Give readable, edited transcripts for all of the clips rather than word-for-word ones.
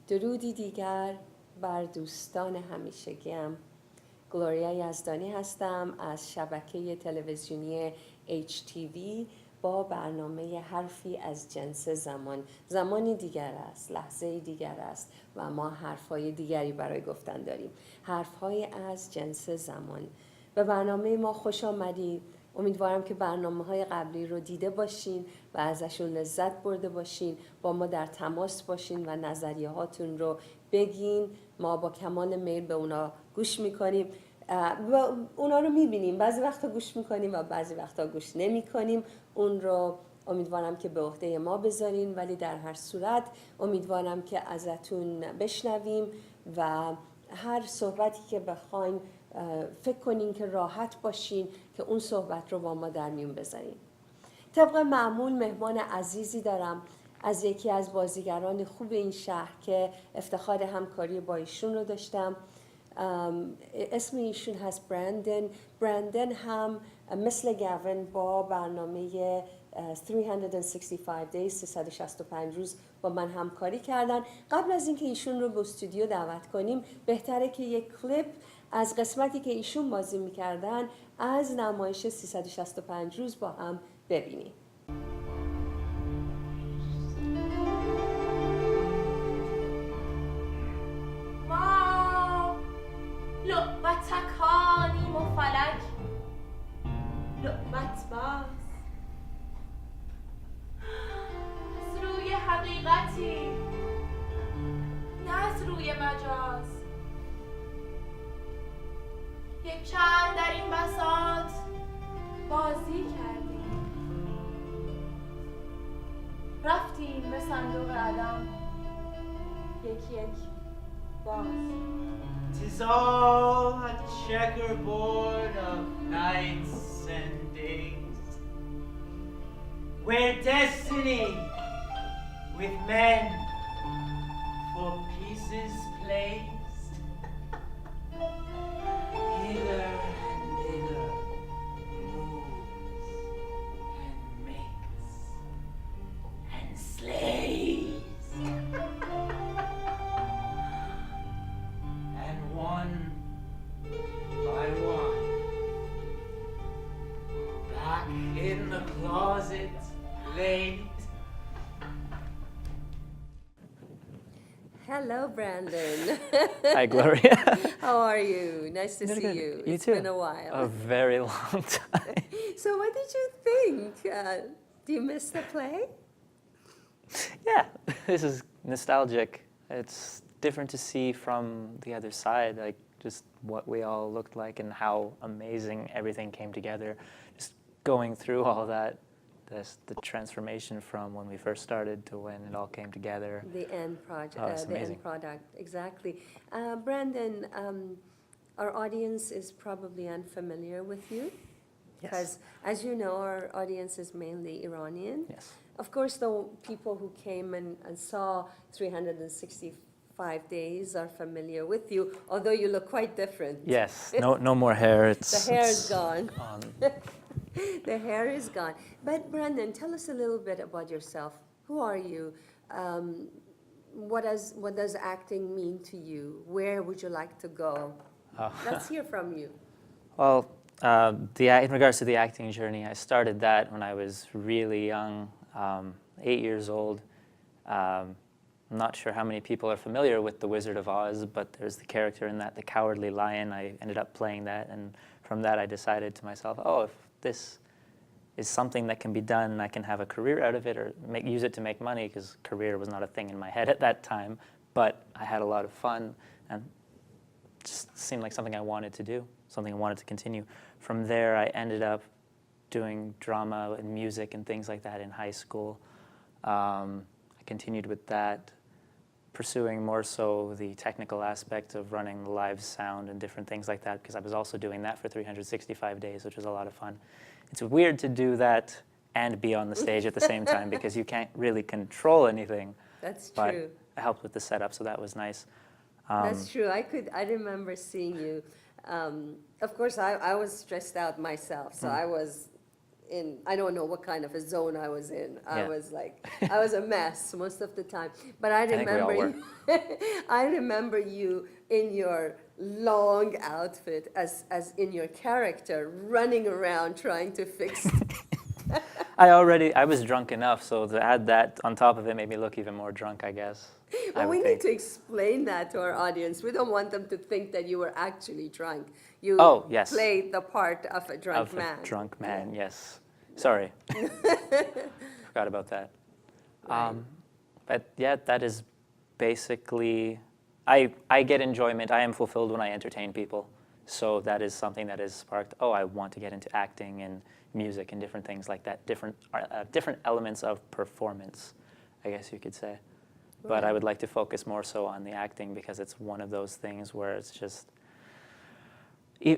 درودی دیگر بر دوستان همیشگیم. گلوریا یزدانی هستم از شبکه تلویزیونی HTV با برنامه حرفی از جنس زمان. زمانی دیگر است، لحظه دیگر است و ما حرفهای دیگری برای گفتن داریم. حرفهای از جنس زمان. به برنامه ما خوش آمدید. امیدوارم که برنامه‌های قبلی رو دیده باشین و ازشون لذت برده باشین، با ما در تماس باشین و نظریه هاتون رو بگین. ما با کمال میل به اونا گوش میکنیم و اونا رو میبینیم. بعضی وقتا گوش میکنیم و بعضی وقتا گوش نمیکنیم. اون رو امیدوارم که به عهده ما بذارین، ولی در هر صورت امیدوارم که ازتون بشنویم و هر صحبتی که بخواین فکر کنین که راحت باشین که اون صحبت رو با ما در میون بذارین. طبق معمول مهمان عزیزی دارم از یکی از بازیگران خوب این شهر که افتخار همکاری با ایشون رو داشتم. اسم ایشون هست برندن هم مثل گاون با برنامه 365 days 365 روز با من همکاری کردن. قبل از اینکه ایشون رو به استودیو دعوت کنیم بهتره که یک کلیپ از قسمتی که ایشون بازی میکردن از نمایش 365 روز با هم ببینیم. ما لعبتکانیم و فلک لعبت باز از روی حقیقتی نه از روی مجاز. یک چند در این بساط بازی کردیم، رفتیم به صندوق عدم یک باز. 'Tis all a checkerboard of nights and days, where destiny with men for pieces placed, hither and thither moves and makes and slays. And one by one, back in the closet laid. Hello, Brandon. Hi, Gloria. How are you? Nice to see Good. you. You It's too. been a while. A very long time. So what did you think? Do you miss the play? Yeah, this is nostalgic. It's different to see from the other side, like just what we all looked like and how amazing everything came together. Just going through all that, the transformation from when we first started to when it all came together. The end project, Oh, it's the end amazing. product, exactly. Brandon, our audience is probably unfamiliar with you, because as you know, our audience is mainly Iranian. Yes. Of course, the people who came and saw 365 days are familiar with you, although you look quite different. Yes, no more hair. It's The hair is it's gone. gone. The hair is gone. But Brandon, tell us a little bit about yourself. Who are you? What does acting mean to you? Where would you like to go? Let's hear from you. Well, in regards to the acting journey, I started that when I was really young, 8 years old. I'm not sure how many people are familiar with The Wizard of Oz, but there's the character in that, the Cowardly Lion. I ended up playing that, and from that I decided to myself, oh, if this is something that can be done, I can have a career out of it or use it to make money, because career was not a thing in my head at that time, but I had a lot of fun and it just seemed like something I wanted to do, something I wanted to continue. From there I ended up doing drama and music and things like that in high school. I continued with that, pursuing more so the technical aspect of running live sound and different things like that, because I was also doing that for 365 days, which was a lot of fun. It's weird to do that and be on the stage at the same time, because you can't really control anything. That's But true. I helped with the setup, so that was nice. That's true. I remember seeing you. Of course, I was stressed out myself, so I was I don't know what kind of a zone I was in. I Yeah. was like, I was a mess most of the time. But I think we all remember I remember you in your long outfit as in your character, running around trying to fix. I was drunk enough, so to add that on top of it made me look even more drunk, I guess. Well, we need to explain that to our audience. We don't want them to think that you were actually drunk. You played the part of a drunk man. Of a drunk man, yes. Sorry. Forgot about that. Right. But yeah, that is basically, I get enjoyment. I am fulfilled when I entertain people. So that is something that has sparked, I want to get into acting and music and different things like that, different elements of performance, I guess you could say. Right. But I would like to focus more so on the acting because it's one of those things where it's just,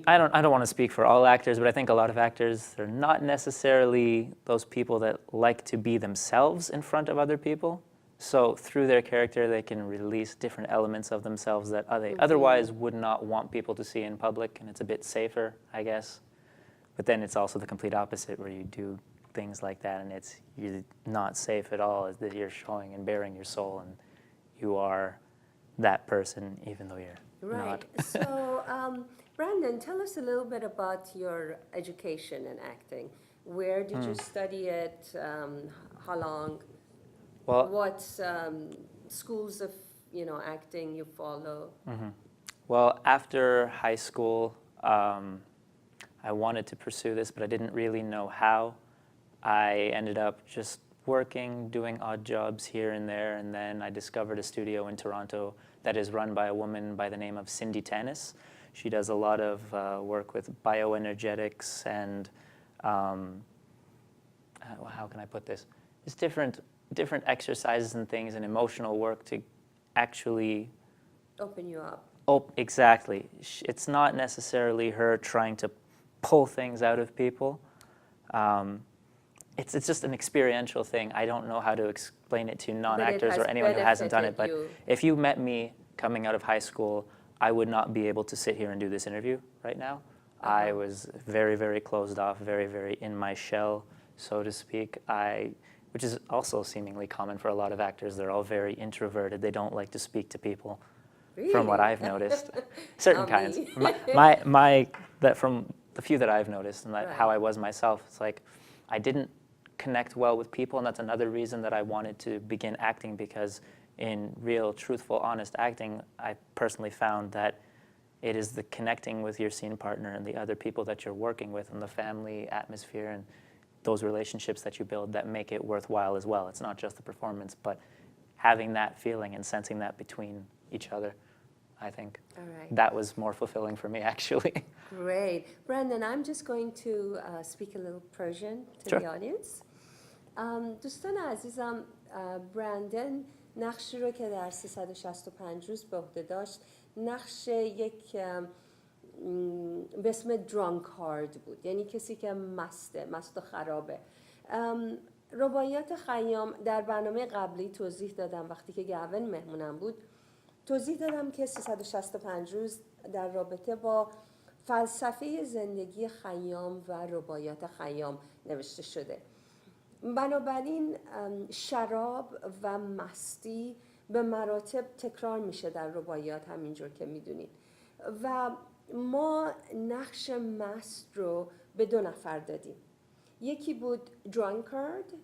I don't want to speak for all actors, but I think a lot of actors, they're not necessarily those people that like to be themselves in front of other people. So through their character, they can release different elements of themselves that they otherwise would not want people to see in public, and it's a bit safer, I guess. But then it's also the complete opposite, where you do things like that, and you're not safe at all, as that you're showing and bearing your soul, and you are that person, even though you're not. So, Brandon, tell us a little bit about your education in acting. Where did you study it? How long? Well, what schools of acting you follow? Well, after high school, I wanted to pursue this, but I didn't really know how. I ended up just working, doing odd jobs here and there, and then I discovered a studio in Toronto that is run by a woman by the name of Cindy Tanis. She does a lot of work with bioenergetics and, how can I put this? It's different exercises and things and emotional work to actually open you up. Exactly. It's not necessarily her trying to pull things out of people. It's just an experiential thing. I don't know how to explain it to non-actors or anyone who hasn't done it, but if you met me coming out of high school, I would not be able to sit here and do this interview right now. I was very, very closed off, very, very in my shell, so to speak. Which is also seemingly common for a lot of actors. They're all very introverted. They don't like to speak to people, really? From what I've noticed. Certain kinds. From the few that I've noticed and how I was myself, it's like I didn't connect well with people, and that's another reason that I wanted to begin acting, because in real, truthful, honest acting, I personally found that it is the connecting with your scene partner and the other people that you're working with and the family atmosphere and those relationships that you build that make it worthwhile as well. It's not just the performance, but having that feeling and sensing that between each other, I think. That was more fulfilling for me, actually. Great. Brandon, I'm just going to speak a little Persian to the audience. دوستان عزیزم، برندن نقشی رو که در 365 روز به عهده داشت، نقش یک به اسم درانکارد بود، یعنی کسی که مست و خرابه. رباعیات خیام در برنامه قبلی توضیح دادم، وقتی که گاون مهمونم بود توضیح دادم که 365 روز در رابطه با فلسفه زندگی خیام و رباعیات خیام نوشته شده. بنابراین شراب و مستی به مراتب تکرار میشه در رباعیات، همینجور که میدونید. و ما نقش مست رو به 2 نفر دادیم. یکی بود drunkard،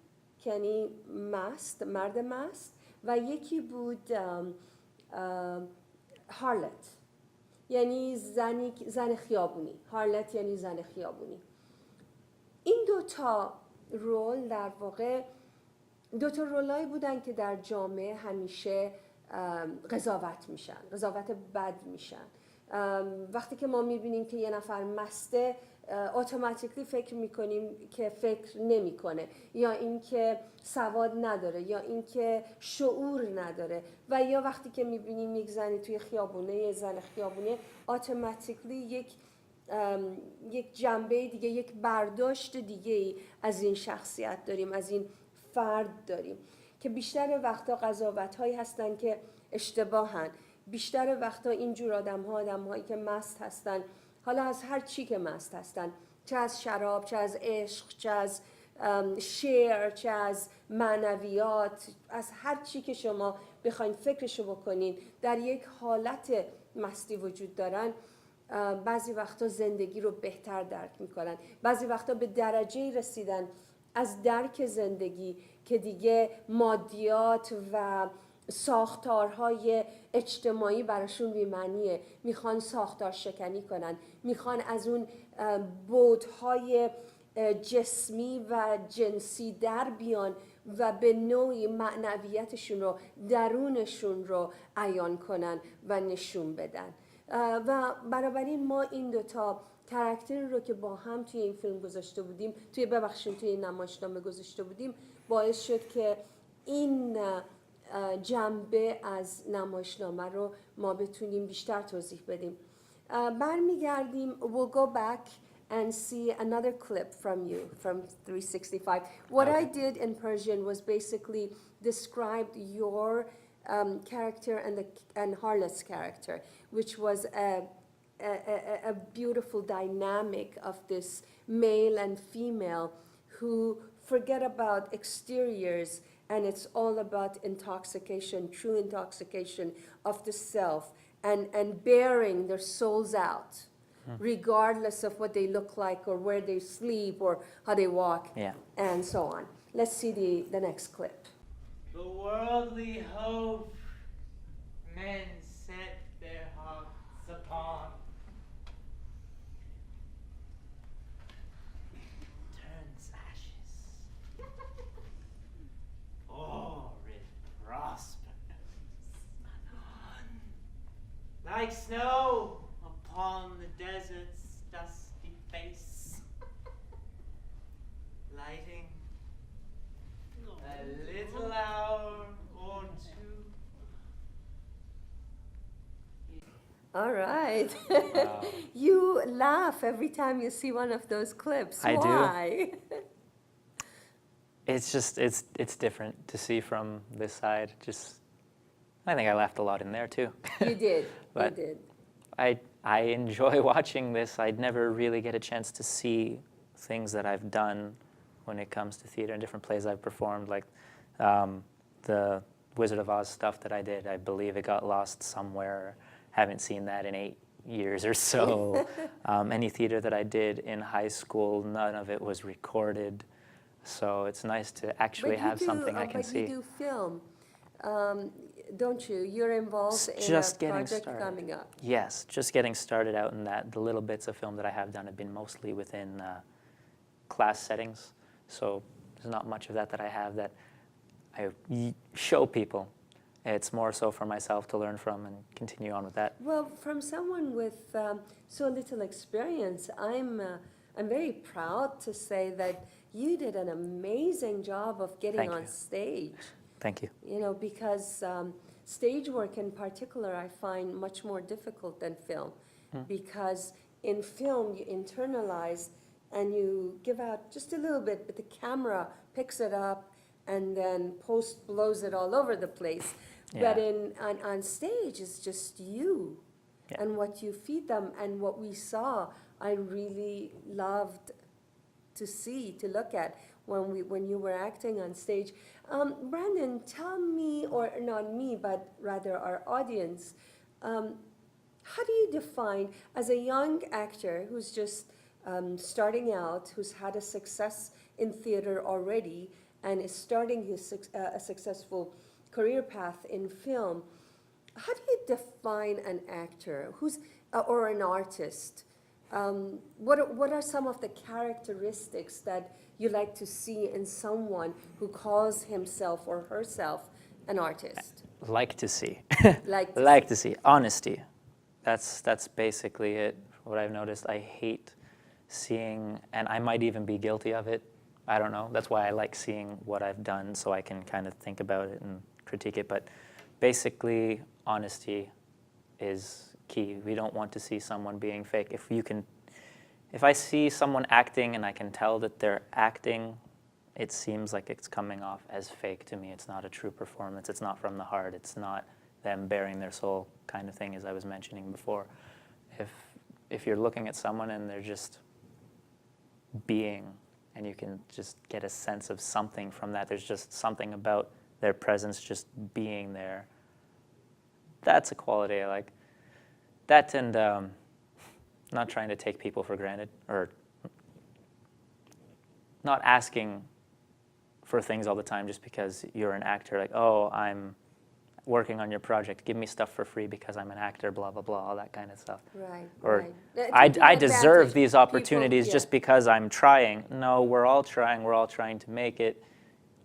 یعنی مست، مرد مست، و یکی بود هارلت، یعنی زن خیابونی. هارلت یعنی زن خیابونی. این 2 تا رول در واقع 2 تا رولایی بودن که در جامعه همیشه قضاوت میشن، قضاوت بد میشن. وقتی که ما میبینیم که یه نفر مسته، اتوماتیکلی فکر میکنیم که فکر نمیکنه، یا اینکه سواد نداره، یا اینکه شعور نداره. و یا وقتی که میبینیم یک زنی توی خیابونه، یه زن خیابونه، اتوماتیکلی یک جنبه دیگه، یک برداشت دیگه از این شخصیت داریم، از این فرد داریم، که بیشتر وقتا قضاوت‌هایی هستن که اشتباهن. بیشتر وقتا اینجور آدم‌هایی که مست هستن، حالا از هر چی که مست هستن، چه از شراب، چه از عشق، چه از شعر، چه از معنویات، از هر چی که شما بخواین فکرشو بکنین در یک حالت مستی وجود دارن، بعضی وقتا زندگی رو بهتر درک میکنن، بعضی وقتا به درجه رسیدن از درک زندگی که دیگه مادیات و ساختارهای اجتماعی براشون بی‌معنیه، میخوان ساختار شکنی کنن، میخوان از اون بعدهای جسمی و جنسی در بیان و به نوعی معنویتشون رو، درونشون رو عیان کنن و نشون بدن. و بنابراین ما این دوتا کاراکتری رو که با هم توی این فیلم گذاشته بودیم، توی این نمایشنامه گذاشته بودیم، باعث شد که این جنبه از نمایشنامه رو ما بتونیم بیشتر توضیح بدیم. برمیگردیم. We'll go back and see another clip from you from 365. What I did in Persian was basically described your character and Harlot's character, which was a beautiful dynamic of this male and female who forget about exteriors, and it's all about intoxication, true intoxication of the self, and bearing their souls out, regardless of what they look like or where they sleep or how they walk, and so on. Let's see the next clip. The worldly hope men set their hearts upon turns ashes. Horrid prospects, like snow upon the desert's dusty face, lighting a little hour or two. All right. You laugh every time you see one of those clips. I do. Why? It's just, it's different to see from this side. Just, I think I laughed a lot in there too. You did. But you did. I enjoy watching this. I'd never really get a chance to see things that I've done when it comes to theater and different plays I've performed, like the Wizard of Oz stuff that I did. I believe it got lost somewhere. Haven't seen that in 8 years or so. Any theater that I did in high school, none of it was recorded. So it's nice to actually have something I can see. But you do film, don't you? You're involved in a project coming up. Yes, just getting started out in that. The little bits of film that I have done have been mostly within class settings. So there's not much of that I have that I show people. It's more so for myself to learn from and continue on with that. Well, from someone with so little experience, I'm very proud to say that you did an amazing job of getting on stage. Thank you. You know, because stage work in particular I find much more difficult than film. Because in film you internalize and you give out just a little bit, but the camera picks it up and then post blows it all over the place. Yeah. But on stage it's just you and what you feed them, and what we saw I really loved to see, to look at when you were acting on stage. Brandon, tell me, or not me, but rather our audience, how do you define, as a young actor who's just starting out, who's had a success in theater already and is starting his a successful career path in film, how do you define an actor who's or an artist? What are some of the characteristics that you like to see in someone who calls himself or herself an artist? Like to see. Like to see. Honesty. That's basically it. What I've noticed, I hate seeing, and I might even be guilty of it. I don't know. That's why I like seeing what I've done, so I can kind of think about it and critique it. But basically, honesty is key. We don't want to see someone being fake. If I see someone acting and I can tell that they're acting, it seems like it's coming off as fake to me. It's not a true performance. It's not from the heart. It's not them bearing their soul kind of thing, as I was mentioning before. If you're looking at someone and they're just being, and you can just get a sense of something from that. There's just something about their presence just being there. That's a quality I like. That and not trying to take people for granted, or not asking for things all the time just because you're an actor. Like, oh, I'm working on your project, give me stuff for free because I'm an actor, blah, blah, blah, all that kind of stuff. Right, Or right. I deserve these People, opportunities just because I'm trying. No, we're all trying to make it,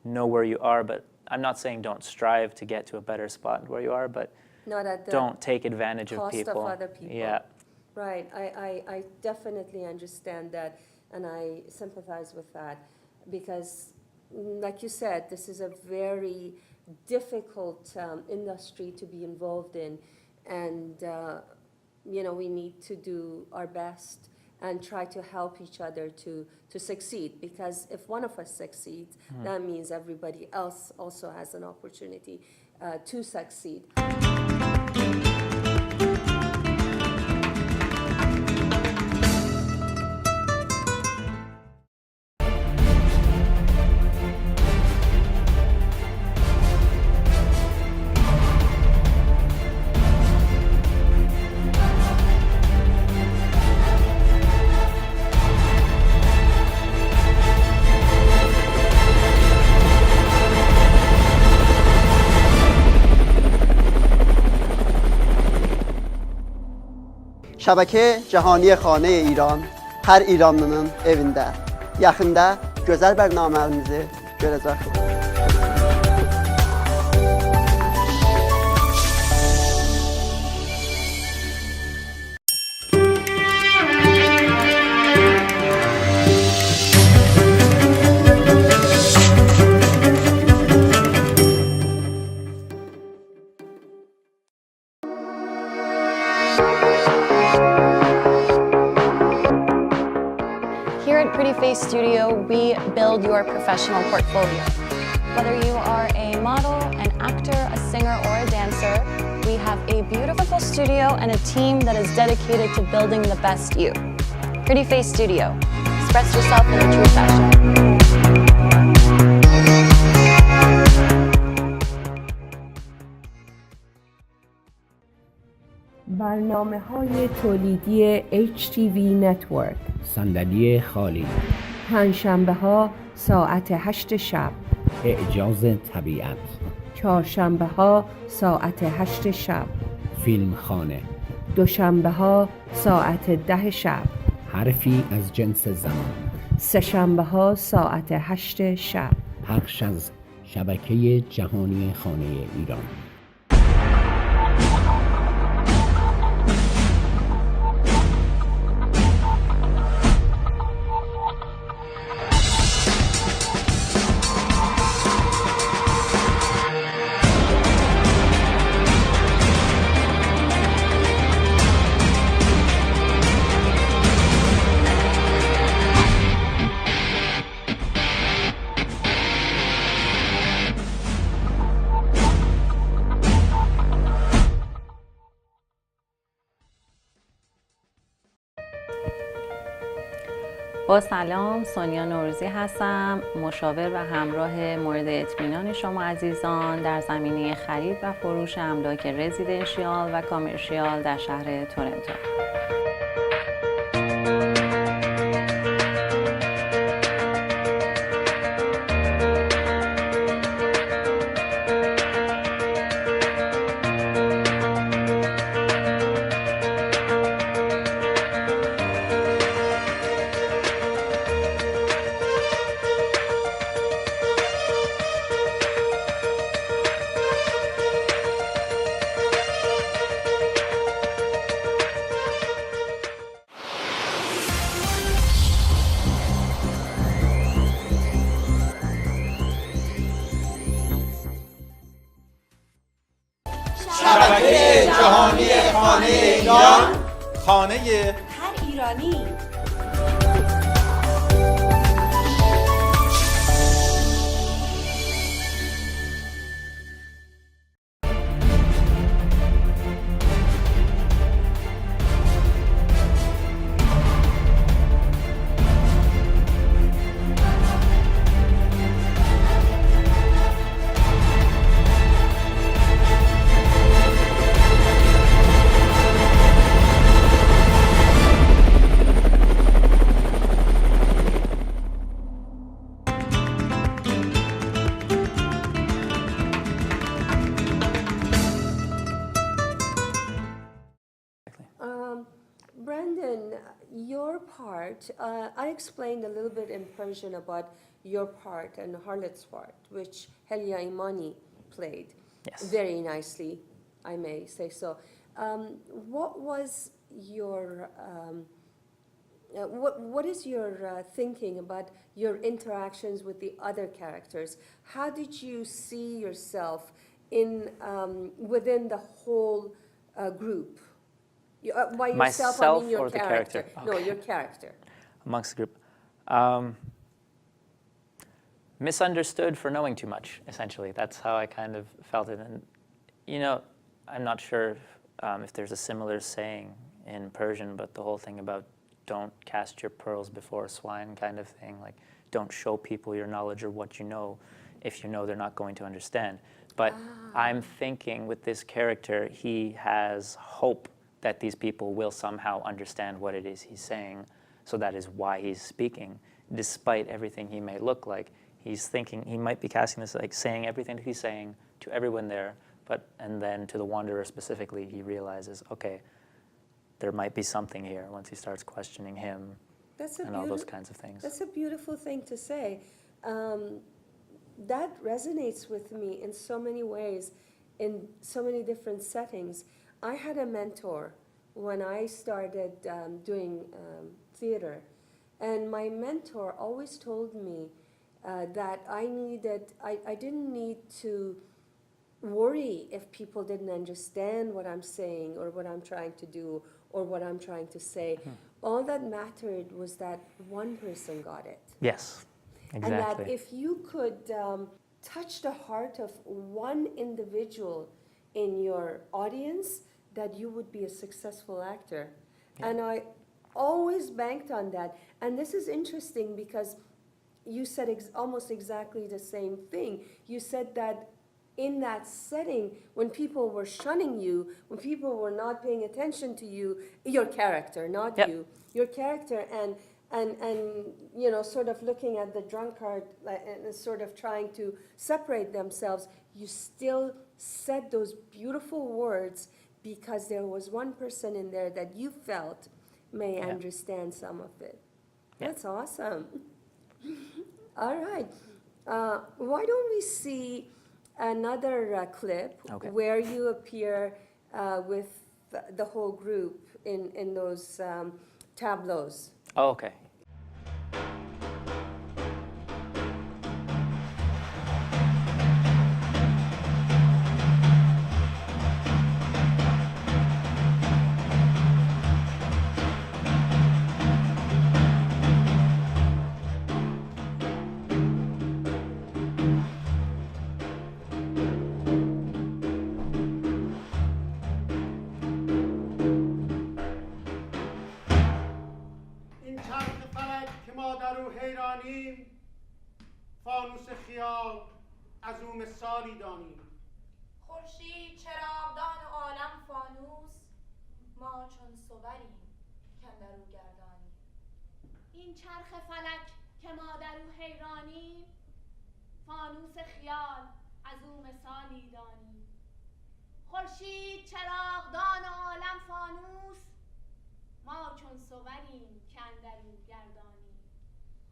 know where you are, but I'm not saying don't strive to get to a better spot where you are, but Not at the don't take advantage of cost people. of other people. Yeah. Right, I definitely understand that, and I sympathize with that, because like you said, this is a very difficult industry to be involved in, and we need to do our best and try to help each other to succeed, because if one of us succeeds, that means everybody else also has an opportunity to succeed. Şəbəkə Cəhani Xanə İran hər İranlının evində. Yaxında gözəl bərnaməmizi görəcəksiniz. Here at Pretty Face Studio, we build your professional portfolio. Whether you are a model, an actor, a singer, or a dancer, we have a beautiful studio and a team that is dedicated to building the best you. Pretty Face Studio. Express yourself in a true fashion. برنامه‌های تولیدی HTV نتورک، صندلی خالی، پنجشنبه‌ها ساعت 8 شب، اعجاز طبیعت، چهارشنبه‌ها ساعت 8 شب، فیلم خانه، دوشنبه‌ها ساعت 10 شب، حرفی از جنس زمان، سه‌شنبه‌ها ساعت 8 شب. پخش از شبکه جهانی خانه ایران. با سلام، سونیا نوروزی هستم، مشاور و همراه مورد اطمینان شما عزیزان در زمینه خرید و فروش املاک رزیدنشیال و کامرشیال در شهر تورنتو. شبکه جهانی خانه ایران، خانه هر ایرانی. Brandon, your part, I explained a little bit in Persian about your part and Harlot's part, which Helia Imani played very nicely, I may say so. What was your, what is your thinking about your interactions with the other characters? How did you see yourself in, within the whole group? By yourself, Myself, I mean your or the character. character? No, Okay. your character. Amongst the group. Misunderstood for knowing too much, essentially. That's how I kind of felt it. And, you know, I'm not sure if there's a similar saying in Persian, but the whole thing about don't cast your pearls before swine kind of thing, like don't show people your knowledge or what you know if you know they're not going to understand. But I'm thinking with this character, he has hope that these people will somehow understand what it is he's saying, so that is why he's speaking, despite everything he may look like. He's thinking, he might be casting this, like saying everything that he's saying to everyone there, and then to the wanderer specifically, he realizes, okay, there might be something here once he starts questioning him and all those kinds of things. That's a beautiful thing to say. That resonates with me in so many ways, in so many different settings. I had a mentor when I started doing theater, and my mentor always told me that I didn't need to worry if people didn't understand what I'm saying or what I'm trying to do or what I'm trying to say. All that mattered was that one person got it. Yes, exactly. And that if you could touch the heart of one individual in your audience, that you would be a successful actor. Yeah. And I always banked on that. And this is interesting because you said almost exactly the same thing. You said that in that setting, when people were shunning you, when people were not paying attention to you, your character, not you, your character, and you know, sort of looking at the drunkard and sort of trying to separate themselves, you still said those beautiful words because there was one person in there that you felt may understand some of it. That's awesome. All right. Why don't we see another clip where you appear with the whole group in those tableaus? Oh, okay. فانوس خیال از او مثالی دانیم. خورشید چراغدان عالم فانوس، ما چون صوریم کاندر او گردانیم. این چرخ فلک که ما در او حیرانیم، فانوس خیال از او مثالی دانیم. خورشید چراغدان عالم فانوس، ما چون صوریم کاندر او گردانیم.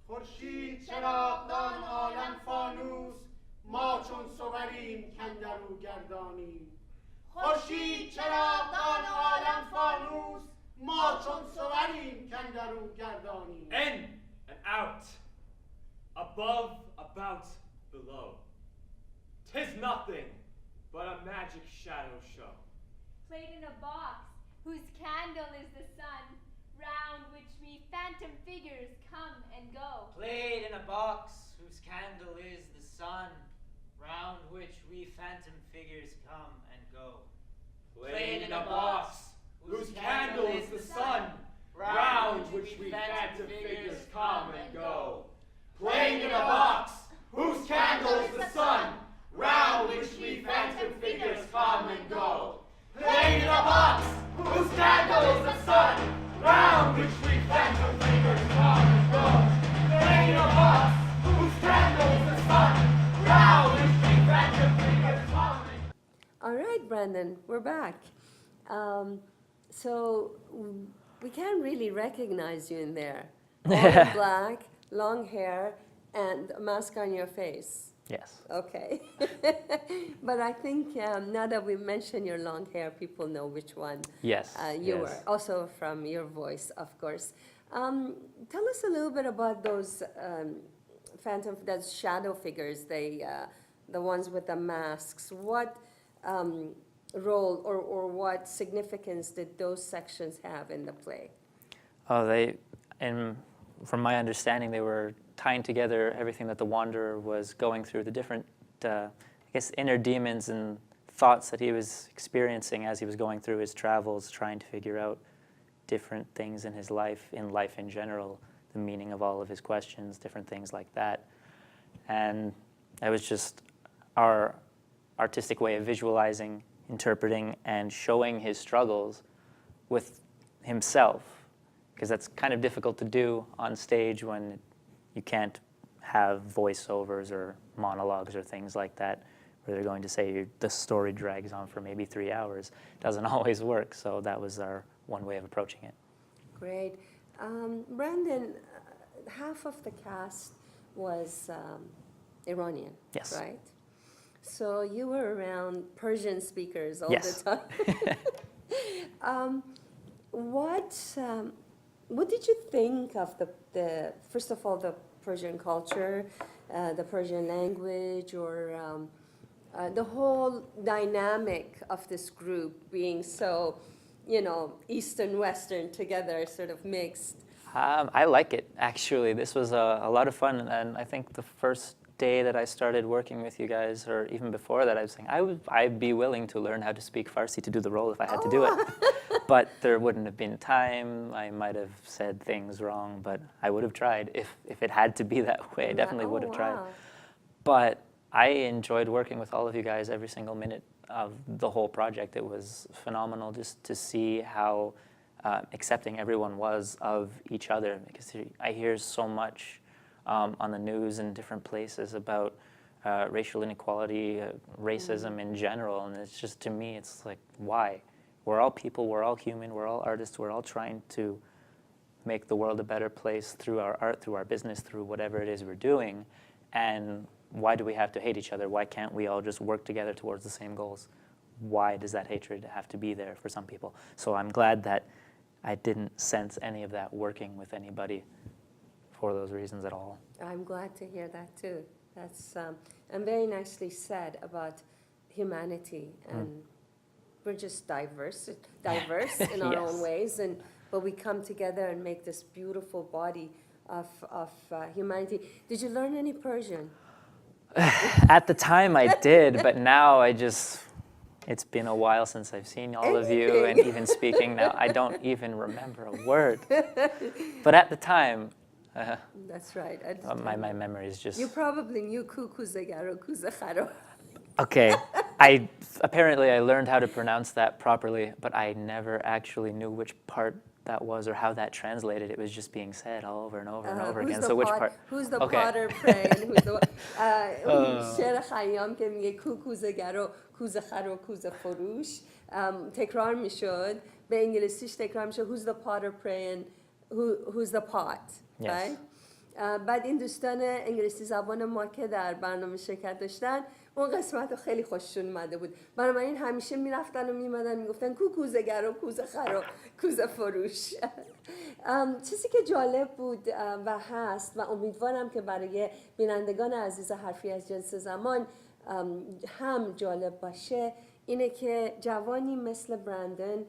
خورشید چراغدان عالم فانوس، ما چون صوریم کاندر او گردانیم. خورشید چراغدان عالم فانوس، ما چون صوریم کاندر او گردانیم. In and out, above, about, below. 'Tis nothing but a magic shadow show. Played in a box whose candle is the sun, round which we phantom figures come and go. Played in a box whose candle is the sun, round which we phantom figures come and go. Played in a box whose candle is the sun, round which we phantom figures come and go. Played in a box whose candle is the sun, round which we phantom figures come and go. Played in a box whose candle is the sun, round which we phantom figures come and go. Playing a box whose candle is the sun, round which we phantom figures come and go. All right, Brandon, we're back. So we can't really recognize you in there. All in black, long hair, and a mask on your face. Yes. Okay. But I think now that we mention your long hair, people know which one Yes. you yes. were. Also from your voice, of course. Tell us a little bit about those those shadow figures, the ones with the masks. What role or what significance did those sections have in the play? Oh, from my understanding, they were tying together everything that the wanderer was going through, the different, I guess, inner demons and thoughts that he was experiencing as he was going through his travels, trying to figure out different things in his life in general, the meaning of all of his questions, different things like that. And that was just our artistic way of visualizing, interpreting, and showing his struggles with himself, because that's kind of difficult to do on stage when you can't have voiceovers or monologues or things like that, where they're going to say the story drags on for maybe 3 hours. It doesn't always work, so that was our one way of approaching it. Great. Brandon, half of the cast was Iranian, Yes. right? So you were around Persian speakers all Yes. the time. What did you think of the first of all, the Persian culture, the Persian language, or the whole dynamic of this group being so, East and Western together, sort of mixed? I like it, actually. This was a lot of fun, and I think the first day that I started working with you guys, or even before that, I was saying I'd be willing to learn how to speak Farsi to do the role if I had to do it. But there wouldn't have been time. I might have said things wrong, but I would have tried. If it had to be that way, I definitely would have tried. But I enjoyed working with all of you guys every single minute of the whole project. It was phenomenal just to see how accepting everyone was of each other, because I hear so much on the news in different places about racial inequality, racism in general, and it's just, to me, it's like, why? We're all people, we're all human, we're all artists, we're all trying to make the world a better place through our art, through our business, through whatever it is we're doing, and why do we have to hate each other? Why can't we all just work together towards the same goals? Why does that hatred have to be there for some people? So I'm glad that I didn't sense any of that working with anybody for those reasons at all. I'm glad to hear that too. That's and very nicely said about humanity, and we're just diverse in our Yes. own ways, but we come together and make this beautiful body of humanity. Did you learn any Persian? At the time I did, but now it's been a while since I've seen all of you, and even speaking now, I don't even remember a word. But at the time, That's right. my memory is just... You probably knew kuzegaro, kuzekharo. Okay, apparently I learned how to pronounce that properly, but I never actually knew which part that was or how that translated. It was just being said all over and over and over again. So which part? Who's the potter praying? Who's the شعر خیام که میگه کوزه‌گرو، کوزه‌خرو، کوزه فروش تکرار میشد. به انگلیسیش تکرار میشد who's the potter praying, who's the pot, right? بعد این دوستان انگلیسی زبان ما که در برنامه شرکت داشتن اون قسمت رو خیلی خوششون اومده بود، بنابراین همیشه میرفتن و میمدن میگفتن کوزه‌گرو، کوزه‌خرو، کوزه فروش. چیزی که جالب بود و هست و امیدوارم که برای بینندگان عزیز حرفی از جنس زمان هم جالب باشه اینه که جوانی مثل برندن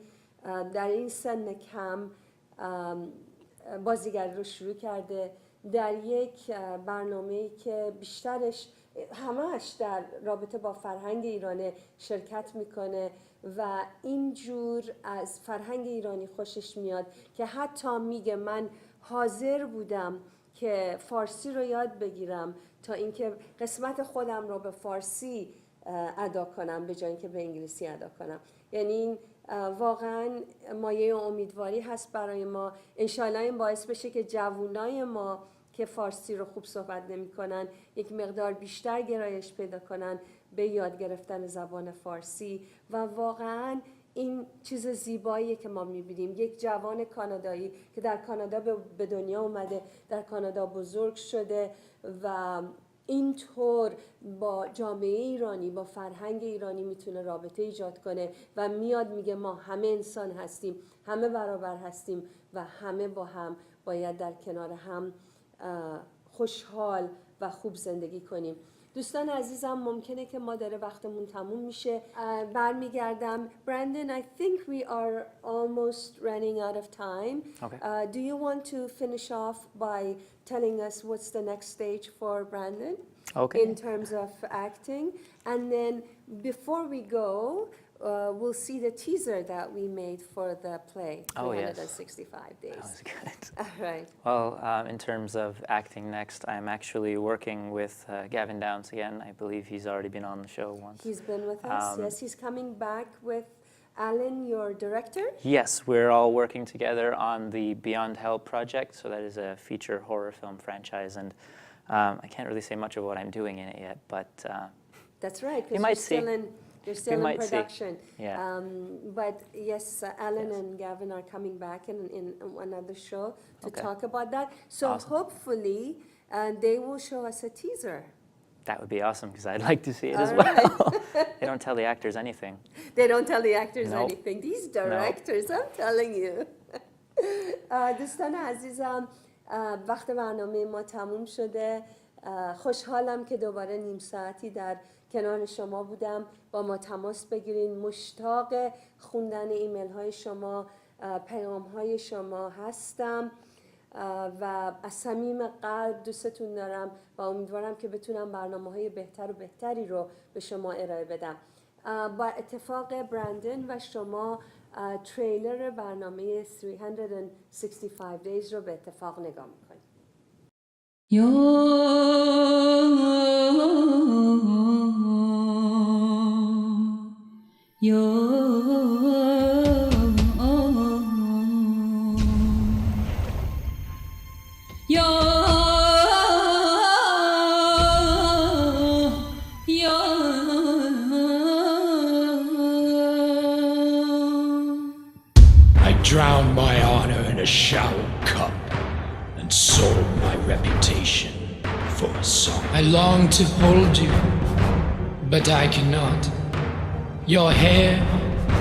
در این سن کم بازیگری رو شروع کرده در یک برنامه‌ای که بیشترش همش در رابطه با فرهنگ ایران شرکت میکنه و اینجور از فرهنگ ایرانی خوشش میاد که حتی میگه من حاضر بودم که فارسی رو یاد بگیرم تا اینکه قسمت خودم رو به فارسی ادا کنم به جای اینکه به انگلیسی ادا کنم. یعنی این واقعا مایه امیدواری هست برای ما. انشالله این باعث بشه که جوانای ما که فارسی رو خوب صحبت نمی‌کنن یک مقدار بیشتر گرایش پیدا کنن به یاد گرفتن زبان فارسی و واقعا این چیز زیباییه که ما میبینیم. یک جوان کانادایی که در کانادا به دنیا اومده، در کانادا بزرگ شده و اینطور با جامعه ایرانی، با فرهنگ ایرانی میتونه رابطه ایجاد کنه و میاد میگه ما همه انسان هستیم، همه برابر هستیم و همه با هم باید در کنار هم خوشحال و خوب زندگی کنیم. دوستان عزیزم، ممکنه که ما داره وقتمون تموم میشه. برمیگردم. Brandon, I think we are almost running out of time. Okay. Do you want to finish off by telling us what's the next stage for Brandon? Okay. In terms of acting? And then before we go, we'll see the teaser that we made for the play, 365 Days. That was good. All right. Well, in terms of acting next, I'm actually working with Gavin Downs again. I believe he's already been on the show once. He's been with us, yes. He's coming back with Alan, your director? Yes, we're all working together on the Beyond Help project. So that is a feature horror film franchise. And I can't really say much of what I'm doing in it yet, but that's right, you because might see. You're still in production. Yeah. But yes, Alan and Gavin are coming back in another show to talk about that. So hopefully they will show us a teaser. That would be awesome, because I'd like to see it as well. They don't tell the actors anything. They don't tell the actors Nope. anything. These directors, I'm telling you. دوستان عزیزم، وقت برنامه ما تموم شده. خوشحالم که دوباره نیم ساعتی در کنار شما بودم. با ما تماس بگیرین. مشتاق خوندن ایمیل های شما، پیام های شما هستم و از صمیم قلب دوستتون دارم و امیدوارم که بتونم برنامه های بهتر و بهتری رو به شما ارائه بدم. با اتفاق برندن و شما تریلر برنامه 365 Days رو به اتفاق نگاه میکنید. I drowned my honor in a shallow cup and sold my reputation for a song. I long to hold you, but I cannot. Your hair,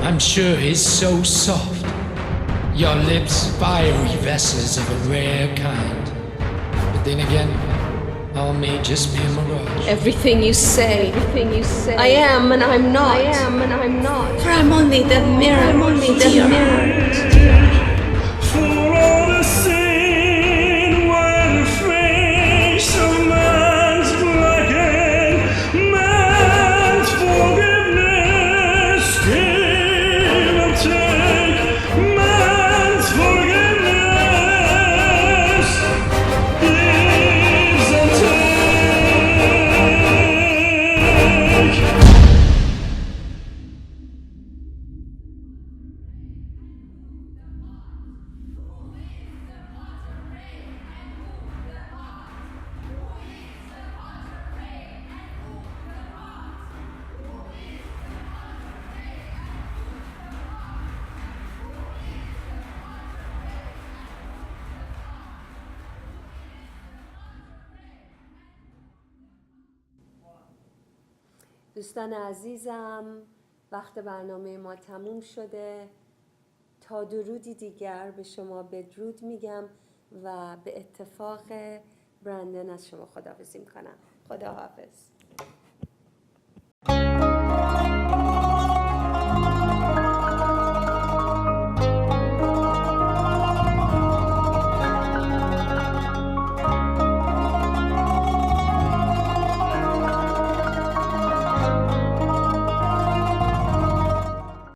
I'm sure, is so soft. Your lips, fiery vessels of a rare kind. But then again, all may just be a mirage. Everything you say, I am and I'm not. For I'm only the mirror, For all the sin when the face of man's blackened, man's forgiveness give and take, man's forgiveness gives and take. دوستان عزیزم، وقت برنامه ما تموم شده. تا درودی دیگر به شما بدرود میگم و به اتفاق برندن از شما خداحافظی میکنم. خدا حافظ.